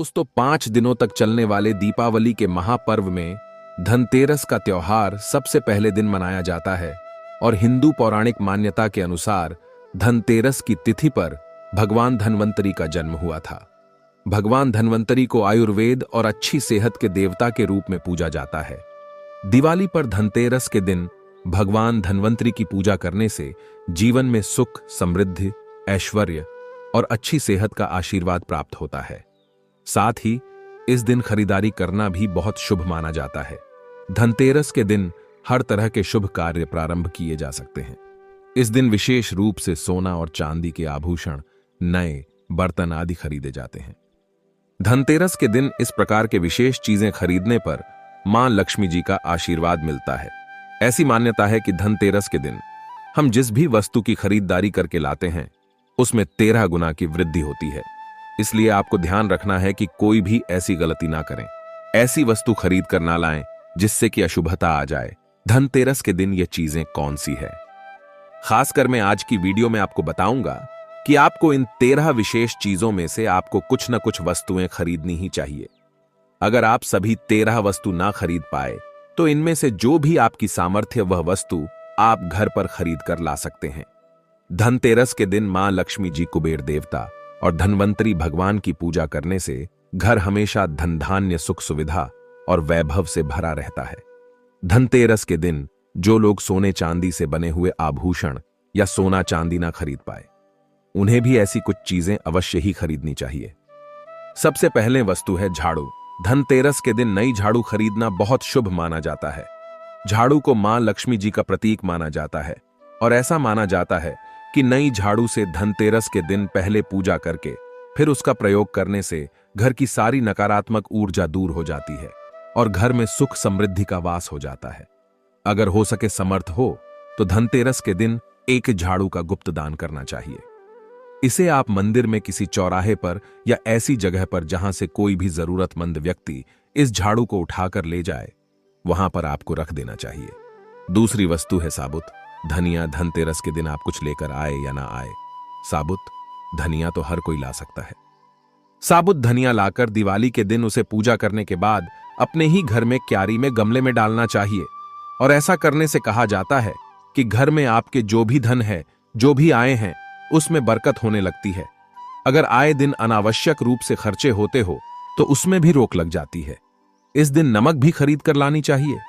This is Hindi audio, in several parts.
दोस्तों 5 दिनों तक चलने वाले दीपावली के महापर्व में धनतेरस का त्योहार सबसे पहले दिन मनाया जाता है और हिंदू पौराणिक मान्यता के अनुसार धनतेरस की तिथि पर भगवान धन्वंतरी का जन्म हुआ था। भगवान धन्वंतरी को आयुर्वेद और अच्छी सेहत के देवता के रूप में पूजा जाता है। दिवाली पर धनतेरस के दिन भगवान धन्वंतरी की पूजा करने से जीवन में सुख, समृद्धि, ऐश्वर्य और अच्छी सेहत का आशीर्वाद प्राप्त होता है। साथ ही इस दिन खरीदारी करना भी बहुत शुभ माना जाता है। धनतेरस के दिन हर तरह के शुभ कार्य प्रारंभ किए जा सकते हैं। इस दिन विशेष रूप से सोना और चांदी के आभूषण, नए बर्तन आदि खरीदे जाते हैं। धनतेरस के दिन इस प्रकार के विशेष चीजें खरीदने पर मां लक्ष्मी जी का आशीर्वाद मिलता है। ऐसी मान्यता है कि धनतेरस के दिन हम जिस भी वस्तु की खरीदारी करके लाते हैं उसमें 13 गुना की वृद्धि होती है। इसलिए आपको ध्यान रखना है कि कोई भी ऐसी गलती ना करें, ऐसी वस्तु खरीद कर ना लाएं जिससे कि अशुभता आ जाए। धनतेरस के दिन ये चीजें कौन सी है, खासकर मैं आज की वीडियो में आपको बताऊंगा कि आपको इन 13 विशेष चीजों में से आपको कुछ न कुछ वस्तुएं खरीदनी ही चाहिए। अगर आप सभी 13 वस्तु ना खरीद पाए तो इनमें से जो भी आपकी सामर्थ्य वह वस्तु आप घर पर खरीद कर ला सकते हैं। धनतेरस के दिन मां लक्ष्मी जी, कुबेर देवता और धन्वंतरी भगवान की पूजा करने से घर हमेशा धन धान्य, सुख सुविधा और वैभव से भरा रहता है। धनतेरस के दिन जो लोग सोने चांदी से बने हुए आभूषण या सोना चांदी ना खरीद पाए उन्हें भी ऐसी कुछ चीजें अवश्य ही खरीदनी चाहिए। सबसे पहले वस्तु है झाड़ू। धनतेरस के दिन नई झाड़ू खरीदना बहुत शुभ माना जाता है। झाड़ू को मां लक्ष्मी जी का प्रतीक माना जाता है और ऐसा माना जाता है कि नई झाड़ू से धनतेरस के दिन पहले पूजा करके फिर उसका प्रयोग करने से घर की सारी नकारात्मक ऊर्जा दूर हो जाती है और घर में सुख समृद्धि का वास हो जाता है। अगर हो सके समर्थ हो तो धनतेरस के दिन एक झाड़ू का गुप्त दान करना चाहिए। इसे आप मंदिर में किसी चौराहे पर या ऐसी जगह पर जहां से कोई भी जरूरतमंद व्यक्ति इस झाड़ू को उठाकर ले जाए वहां पर आपको रख देना चाहिए। दूसरी वस्तु है साबुत धनिया। धनतेरस के दिन आप कुछ लेकर आए या ना आए, साबुत धनिया तो हर कोई ला सकता है। साबुत धनिया लाकर दिवाली के दिन उसे पूजा करने के बाद अपने ही घर में क्यारी में गमले में डालना चाहिए और ऐसा करने से कहा जाता है कि घर में आपके जो भी धन है, जो भी आए हैं, उसमें बरकत होने लगती है। अगर आए दिन अनावश्यक रूप से खर्चे होते हो तो उसमें भी रोक लग जाती है। इस दिन नमक भी खरीद कर लानी चाहिए।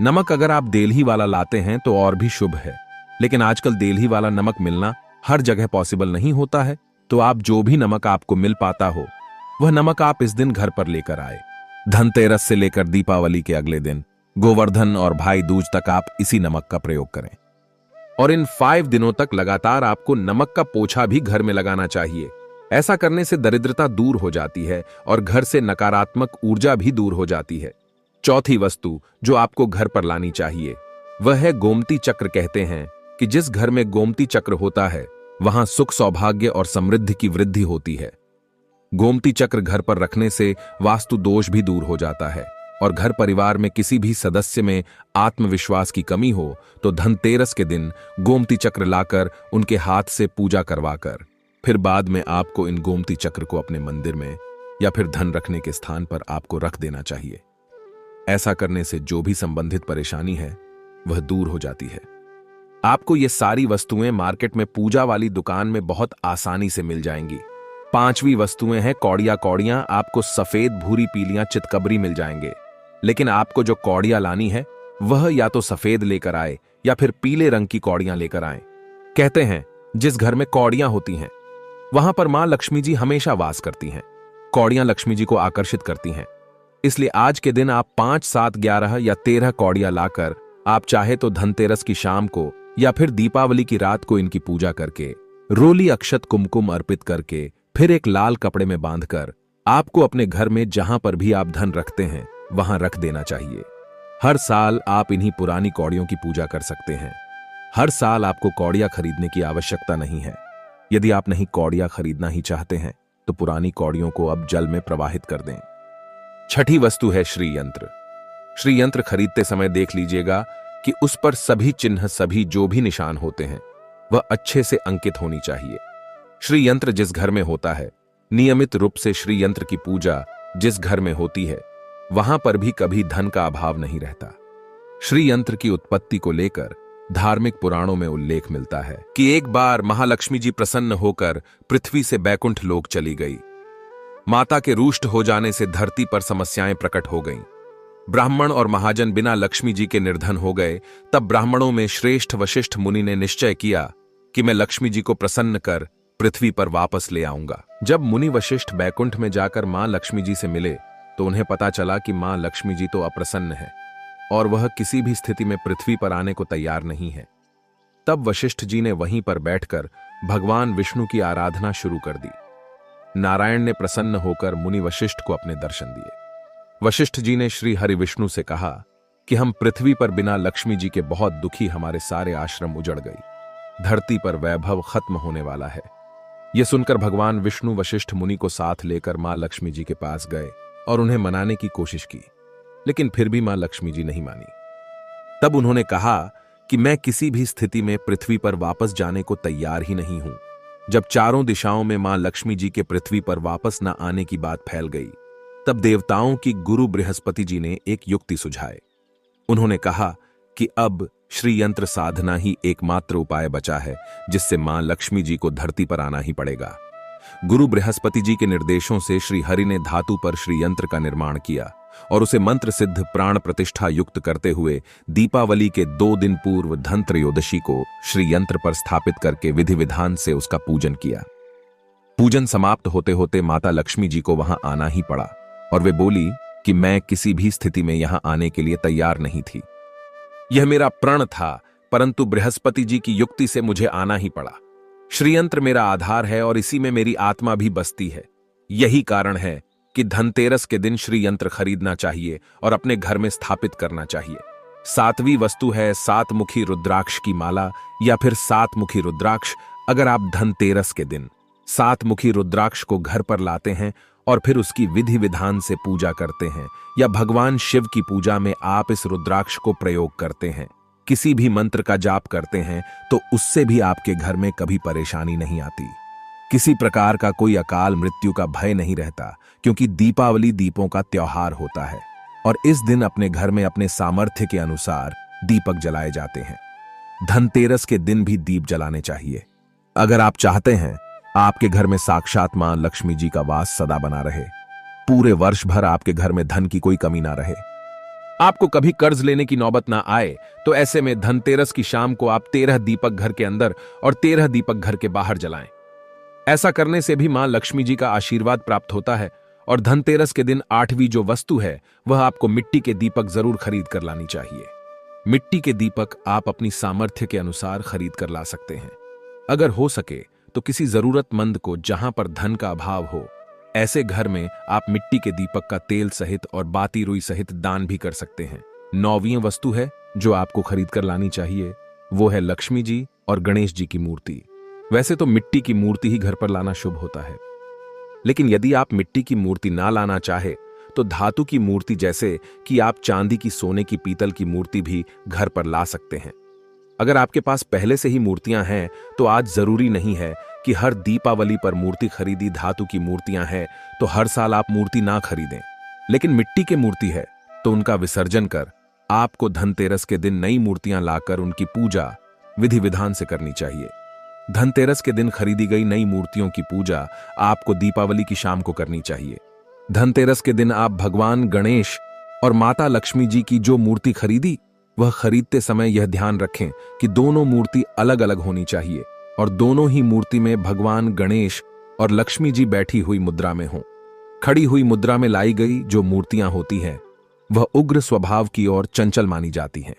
नमक अगर आप देलही वाला लाते हैं तो और भी शुभ है, लेकिन आजकल देलही वाला नमक मिलना हर जगह पॉसिबल नहीं होता है, तो आप जो भी नमक आपको मिल पाता हो वह नमक आप इस दिन घर पर लेकर आए। धनतेरस से लेकर दीपावली के अगले दिन गोवर्धन और भाई दूज तक आप इसी नमक का प्रयोग करें और इन 5 दिनों तक लगातार आपको नमक का पोछा भी घर में लगाना चाहिए। ऐसा करने से दरिद्रता दूर हो जाती है और घर से नकारात्मक ऊर्जा भी दूर हो जाती है। चौथी वस्तु जो आपको घर पर लानी चाहिए वह है गोमती चक्र। कहते हैं कि जिस घर में गोमती चक्र होता है वहां सुख, सौभाग्य और समृद्धि की वृद्धि होती है। गोमती चक्र घर पर रखने से वास्तु दोष भी दूर हो जाता है और घर परिवार में किसी भी सदस्य में आत्मविश्वास की कमी हो तो धनतेरस के दिन गोमती चक्र लाकर उनके हाथ से पूजा करवाकर फिर बाद में आपको इन गोमती चक्र को अपने मंदिर में या फिर धन रखने के स्थान पर आपको रख देना चाहिए। ऐसा करने से जो भी संबंधित परेशानी है वह दूर हो जाती है। आपको ये सारी वस्तुएं मार्केट में पूजा वाली दुकान में बहुत आसानी से मिल जाएंगी। 5वीं वस्तुएं हैं कौड़ियां। कौड़ियां आपको सफेद, भूरी, पीलियां, चितकबरी मिल जाएंगे, लेकिन आपको जो कौड़ियां लानी है वह या तो सफेद लेकर आए या फिर पीले रंग की कौड़ियां लेकर आए। कहते हैं जिस घर में कौड़ियां होती हैं वहां पर मां लक्ष्मी जी हमेशा वास करती हैं। कौड़ियां लक्ष्मी जी को आकर्षित करती हैं, इसलिए आज के दिन आप 5, 7, 11 या 13 कौड़ियां लाकर आप चाहे तो धनतेरस की शाम को या फिर दीपावली की रात को इनकी पूजा करके रोली, अक्षत, कुमकुम अर्पित करके फिर एक लाल कपड़े में बांधकर आपको अपने घर में जहां पर भी आप धन रखते हैं वहां रख देना चाहिए। हर साल आप इन्हीं पुरानी कौड़ियों की पूजा कर सकते हैं। हर साल आपको कौड़ियां खरीदने की आवश्यकता नहीं है। यदि आप नहीं कौड़ियां खरीदना ही चाहते हैं तो पुरानी कौड़ियों को अब जल में प्रवाहित कर दें। छठी वस्तु है श्री यंत्र। श्री यंत्र खरीदते समय देख लीजिएगा कि उस पर सभी चिन्ह, सभी जो भी निशान होते हैं वह अच्छे से अंकित होनी चाहिए। श्री यंत्र जिस घर में होता है नियमित रूप से श्री यंत्र की पूजा जिस घर में होती है वहां पर भी कभी धन का अभाव नहीं रहता। श्री यंत्र की उत्पत्ति को लेकर धार्मिक पुराणों में उल्लेख मिलता है कि एक बार महालक्ष्मी जी प्रसन्न होकर पृथ्वी से बैकुंठ लोक चली गई। माता के रुष्ट हो जाने से धरती पर समस्याएं प्रकट हो गईं। ब्राह्मण और महाजन बिना लक्ष्मी जी के निर्धन हो गए। तब ब्राह्मणों में श्रेष्ठ वशिष्ठ मुनि ने निश्चय किया कि मैं लक्ष्मी जी को प्रसन्न कर पृथ्वी पर वापस ले आऊंगा। जब मुनि वशिष्ठ बैकुंठ में जाकर मां लक्ष्मी जी से मिले तो उन्हें पता चला कि मां लक्ष्मी जी तो अप्रसन्न है और वह किसी भी स्थिति में पृथ्वी पर आने को तैयार नहीं है। तब वशिष्ठ जी ने वहीं पर बैठकर भगवान विष्णु की आराधना शुरू कर दी। नारायण ने प्रसन्न होकर मुनि वशिष्ठ को अपने दर्शन दिए। वशिष्ठ जी ने श्री हरि विष्णु से कहा कि हम पृथ्वी पर बिना लक्ष्मी जी के बहुत दुखी, हमारे सारे आश्रम उजड़ गई, धरती पर वैभव खत्म होने वाला है। यह सुनकर भगवान विष्णु वशिष्ठ मुनि को साथ लेकर मां लक्ष्मी जी के पास गए और उन्हें मनाने की कोशिश की, लेकिन फिर भी मां लक्ष्मी जी नहीं मानी। तब उन्होंने कहा कि मैं किसी भी स्थिति में पृथ्वी पर वापस जाने को तैयार ही नहीं हूं। जब चारों दिशाओं में मां लक्ष्मी जी के पृथ्वी पर वापस न आने की बात फैल गई, तब देवताओं की गुरु बृहस्पति जी ने एक युक्ति सुझाए। उन्होंने कहा कि अब श्री यंत्र साधना ही एकमात्र उपाय बचा है जिससे मां लक्ष्मी जी को धरती पर आना ही पड़ेगा। गुरु बृहस्पति जी के निर्देशों से श्री हरि ने धातु पर श्री यंत्र का निर्माण किया और उसे मंत्र सिद्ध प्राण प्रतिष्ठा युक्त करते हुए दीपावली के 2 दिन पूर्व धन त्रयोदशी को श्री यंत्र पर स्थापित करके विधि विधान से उसका पूजन किया। पूजन समाप्त होते होते माता लक्ष्मी जी को वहां आना ही पड़ा और वे बोली कि मैं किसी भी स्थिति में यहां आने के लिए तैयार नहीं थी। यह मेरा प्रण था, परंतु बृहस्पति जी की युक्ति से मुझे आना ही पड़ा। श्रीयंत्र मेरा आधार है और इसी में मेरी आत्मा भी बसती है। यही कारण है कि धनतेरस के दिन श्री यंत्र खरीदना चाहिए और अपने घर में स्थापित करना चाहिए। 7वीं वस्तु है 7 मुखी रुद्राक्ष की माला या फिर 7 मुखी रुद्राक्ष। अगर आप धनतेरस के दिन 7 मुखी रुद्राक्ष को घर पर लाते हैं और फिर उसकी विधि विधान से पूजा करते हैं या भगवान शिव की पूजा में आप इस रुद्राक्ष को प्रयोग करते हैं, किसी भी मंत्र का जाप करते हैं, तो उससे भी आपके घर में कभी परेशानी नहीं आती। किसी प्रकार का कोई अकाल मृत्यु का भय नहीं रहता, क्योंकि दीपावली दीपों का त्योहार होता है और इस दिन अपने घर में अपने सामर्थ्य के अनुसार दीपक जलाए जाते हैं। धनतेरस के दिन भी दीप जलाने चाहिए। अगर आप चाहते हैं आपके घर में साक्षात मां लक्ष्मी जी का वास सदा बना रहे, पूरे वर्ष भर आपके घर में धन की कोई कमी ना रहे, आपको कभी कर्ज लेने की नौबत ना आए, तो ऐसे में धनतेरस की शाम को आप 13 दीपक घर के अंदर और 13 दीपक घर के बाहर जलाएं। ऐसा करने से भी मां लक्ष्मी जी का आशीर्वाद प्राप्त होता है। और धनतेरस के दिन 8वीं जो वस्तु है वह आपको मिट्टी के दीपक जरूर खरीद कर लानी चाहिए। मिट्टी के दीपक आप अपनी सामर्थ्य के अनुसार खरीद कर ला सकते हैं। अगर हो सके तो किसी जरूरतमंद को, जहां पर धन का अभाव हो, ऐसे घर में आप मिट्टी के दीपक का तेल सहित और बाती रुई सहित दान भी कर सकते हैं। 9वीं वस्तु है जो आपको खरीद कर लानी चाहिए, वो है लक्ष्मी जी और गणेश जी की मूर्ति। वैसे तो मिट्टी की मूर्ति ही घर पर लाना शुभ होता है, लेकिन यदि आप मिट्टी की मूर्ति ना लाना चाहे तो धातु की मूर्ति, जैसे कि आप चांदी की, सोने की, पीतल की मूर्ति भी घर पर ला सकते हैं। अगर आपके पास पहले से ही मूर्तियां हैं तो आज जरूरी नहीं है कि हर दीपावली पर मूर्ति खरीदी धातु की मूर्तियां हैं तो हर साल आप मूर्ति ना खरीदें। लेकिन मिट्टी की मूर्ति है तो उनका विसर्जन कर आपको धनतेरस के दिन नई मूर्तियां लाकर उनकी पूजा विधि विधान से करनी चाहिए। धनतेरस के दिन खरीदी गई नई मूर्तियों की पूजा आपको दीपावली की शाम को करनी चाहिए। धनतेरस के दिन आप भगवान गणेश और माता लक्ष्मी जी की जो मूर्ति खरीदी, वह खरीदते समय यह ध्यान रखें कि दोनों मूर्ति अलग अलग होनी चाहिए और दोनों ही मूर्ति में भगवान गणेश और लक्ष्मी जी बैठी हुई मुद्रा में हों। खड़ी हुई मुद्रा में लाई गई जो मूर्तियां होती हैं वह उग्र स्वभाव की और चंचल मानी जाती हैं।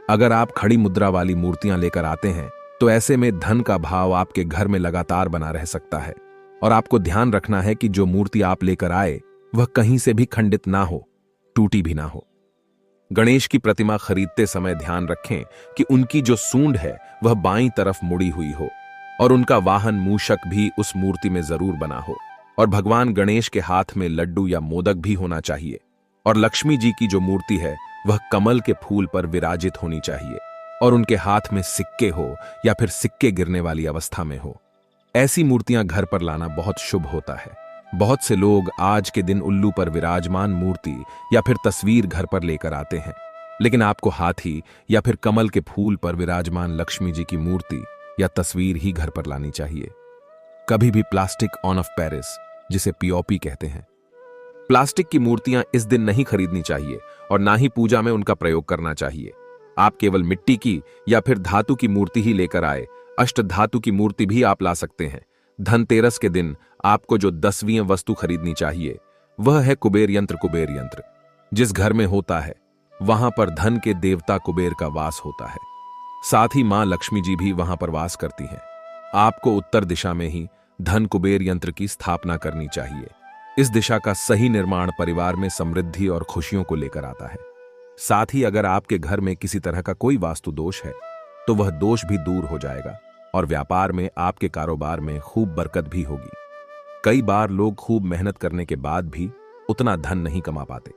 अगर आप खड़ी मुद्रा वाली मूर्तियां लेकर आते हैं तो ऐसे में धन का भाव आपके घर में लगातार बना रह सकता है। और आपको ध्यान रखना है कि जो मूर्ति आप लेकर आए वह कहीं से भी खंडित ना हो, टूटी भी ना हो। गणेश की प्रतिमा खरीदते समय ध्यान रखें कि उनकी जो सूंड है वह बाईं तरफ मुड़ी हुई हो और उनका वाहन मूषक भी उस मूर्ति में जरूर बना हो। और भगवान गणेश के हाथ में लड्डू या मोदक भी होना चाहिए। और लक्ष्मी जी की जो मूर्ति है वह कमल के फूल पर विराजित होनी चाहिए और उनके हाथ में सिक्के हो या फिर सिक्के गिरने वाली अवस्था में हो। ऐसी मूर्तियां घर पर लाना बहुत शुभ होता है। बहुत से लोग आज के दिन उल्लू पर विराजमान मूर्ति या फिर तस्वीर घर पर लेकर आते हैं, लेकिन आपको हाथी या फिर कमल के फूल पर विराजमान लक्ष्मी जी की मूर्ति या तस्वीर ही घर पर लानी चाहिए। कभी भी प्लास्टिक ऑन ऑफ पेरिस, जिसे पीओपी कहते हैं, प्लास्टिक की मूर्तियां इस दिन नहीं खरीदनी चाहिए और ना ही पूजा में उनका प्रयोग करना चाहिए। आप केवल मिट्टी की या फिर धातु की मूर्ति ही लेकर आए। अष्ट धातु की मूर्ति भी आप ला सकते हैं। धनतेरस के दिन आपको जो 10वीं वस्तु खरीदनी चाहिए वह है कुबेर यंत्र। कुबेर यंत्र जिस घर में होता है वहां पर धन के देवता कुबेर का वास होता है। साथ ही मां लक्ष्मी जी भी वहां पर वास करती हैं। आपको उत्तर दिशा में ही धन कुबेर यंत्र की स्थापना करनी चाहिए। इस दिशा का सही निर्माण परिवार में समृद्धि और खुशियों को लेकर आता है। साथ ही अगर आपके घर में किसी तरह का कोई वास्तु दोष है तो वह दोष भी दूर हो जाएगा और व्यापार में, आपके कारोबार में खूब बरकत भी होगी। कई बार लोग खूब मेहनत करने के बाद भी उतना धन नहीं कमा पाते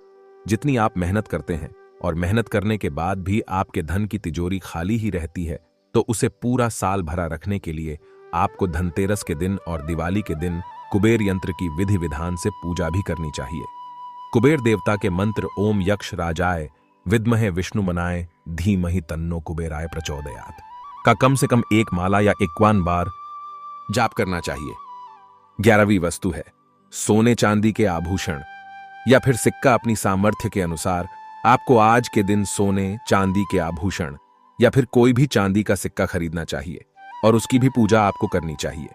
जितनी आप मेहनत करते हैं, और मेहनत करने के बाद भी आपके धन की तिजोरी खाली ही रहती है, तो उसे पूरा साल भरा रखने के लिए आपको धनतेरस के दिन और दिवाली के दिन कुबेर यंत्र की विधि विधान से पूजा भी करनी चाहिए। कुबेर देवता के मंत्र ओम यक्ष राजाय विद्महे विष्णुमनाय धीमहि तन्नो कुबेराय प्रचोदयात् का कम से कम 1 माला या 51 बार जाप करना चाहिए। 11वीं वस्तु है सोने चांदी के आभूषण या फिर सिक्का। अपनी सामर्थ्य के अनुसार आपको आज के दिन सोने चांदी के आभूषण या फिर कोई भी चांदी का सिक्का खरीदना चाहिए और उसकी भी पूजा आपको करनी चाहिए।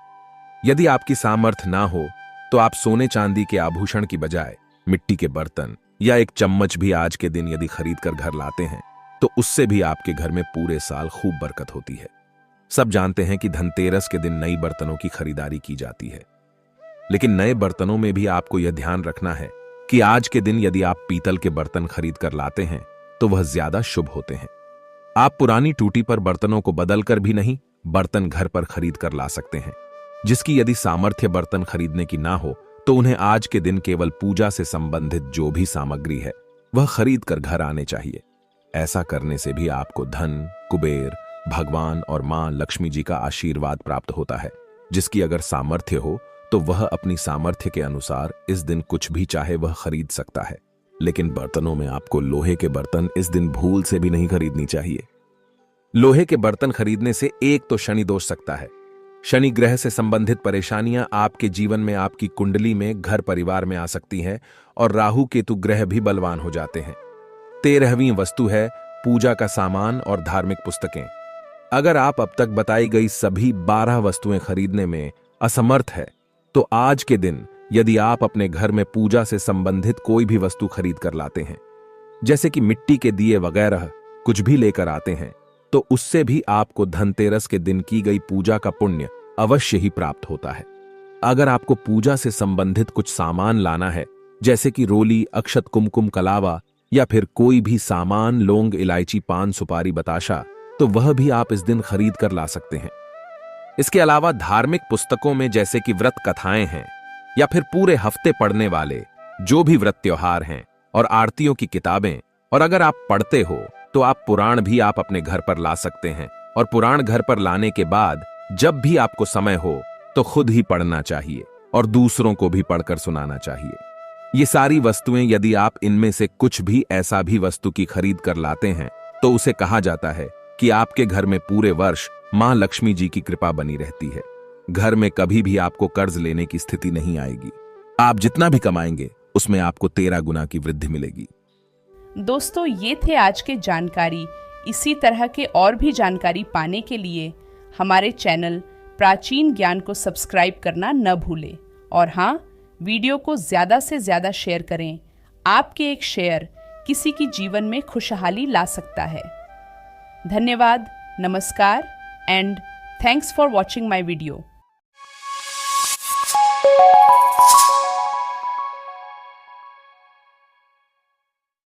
यदि आपकी सामर्थ्य ना हो तो आप सोने चांदी के आभूषण की बजाय मिट्टी के बर्तन या एक चम्मच भी आज के दिन यदि खरीद कर घर लाते हैं तो उससे भी आपके घर में पूरे साल खूब बरकत होती है। सब जानते हैं कि धनतेरस के दिन नई बर्तनों की खरीदारी की जाती है, लेकिन नए बर्तनों में भी आपको यह ध्यान रखना है कि आज के दिन यदि आप पीतल के बर्तन खरीद कर लाते हैं तो वह ज्यादा शुभ होते हैं। आप पुरानी टूटी पर बर्तनों को बदलकर भी नहीं, बर्तन घर पर खरीद कर ला सकते हैं। जिसकी यदि सामर्थ्य बर्तन खरीदने की ना हो तो उन्हें आज के दिन केवल पूजा से संबंधित जो भी सामग्री है वह खरीद कर घर आने चाहिए। ऐसा करने से भी आपको धन, कुबेर, भगवान और मां लक्ष्मी जी का आशीर्वाद प्राप्त होता है। जिसकी अगर सामर्थ्य हो तो वह अपनी सामर्थ्य के अनुसार इस दिन कुछ भी चाहे वह खरीद सकता है, लेकिन बर्तनों में आपको लोहे के बर्तन इस दिन भूल से भी नहीं खरीदनी चाहिए। लोहे के बर्तन खरीदने से एक तो शनि दोष सकता है। शनि ग्रह से संबंधित परेशानियां आपके जीवन में, आपकी कुंडली में, घर परिवार में आ सकती हैं और राहु केतु ग्रह भी बलवान हो जाते हैं। 13वीं वस्तु है पूजा का सामान और धार्मिक पुस्तकें। अगर आप अब तक बताई गई सभी 12 वस्तुएं खरीदने में असमर्थ है तो आज के दिन यदि आप अपने घर में पूजा से संबंधित कोई भी वस्तु खरीद कर लाते हैं, जैसे कि मिट्टी के दिए वगैरह कुछ भी लेकर आते हैं, तो उससे भी आपको धनतेरस के दिन की गई पूजा का पुण्य अवश्य ही प्राप्त होता है। अगर आपको पूजा से संबंधित कुछ सामान लाना है, जैसे कि रोली, अक्षत, कुमकुम, कलावा या फिर कोई भी सामान, लौंग, इलायची, पान, सुपारी, बताशा, तो वह भी आप इस दिन खरीद कर ला सकते हैं। इसके अलावा धार्मिक पुस्तकों में जैसे कि व्रत कथाएं हैं या फिर पूरे हफ्ते पढ़ने वाले जो भी व्रत त्योहार हैं और आरतियों की किताबें, और अगर आप पढ़ते हो तो आप पुराण भी आप अपने घर पर ला सकते हैं। और पुराण घर पर लाने के बाद जब भी आपको समय हो तो खुद ही पढ़ना चाहिए और दूसरों को भी पढ़कर सुनाना चाहिए। ये सारी वस्तुएं यदि आप इनमें से कुछ भी ऐसा भी वस्तु की खरीद कर लाते हैं तो उसे कहा जाता है कि आपके घर में पूरे वर्ष मां लक्ष्मी जी की कृपा बनी रहती है। घर में कभी भी आपको कर्ज लेने की स्थिति नहीं आएगी। आप जितना भी कमाएंगे उसमें आपको 13 गुना की वृद्धि मिलेगी। दोस्तों, ये थे आज के जानकारी। इसी तरह के और भी जानकारी पाने के लिए हमारे चैनल प्राचीन ज्ञान को सब्सक्राइब करना न भूलें। और हाँ, वीडियो को ज़्यादा से ज़्यादा शेयर करें। आपके एक शेयर किसी की जीवन में खुशहाली ला सकता है। धन्यवाद, नमस्कार and thanks for watching my video.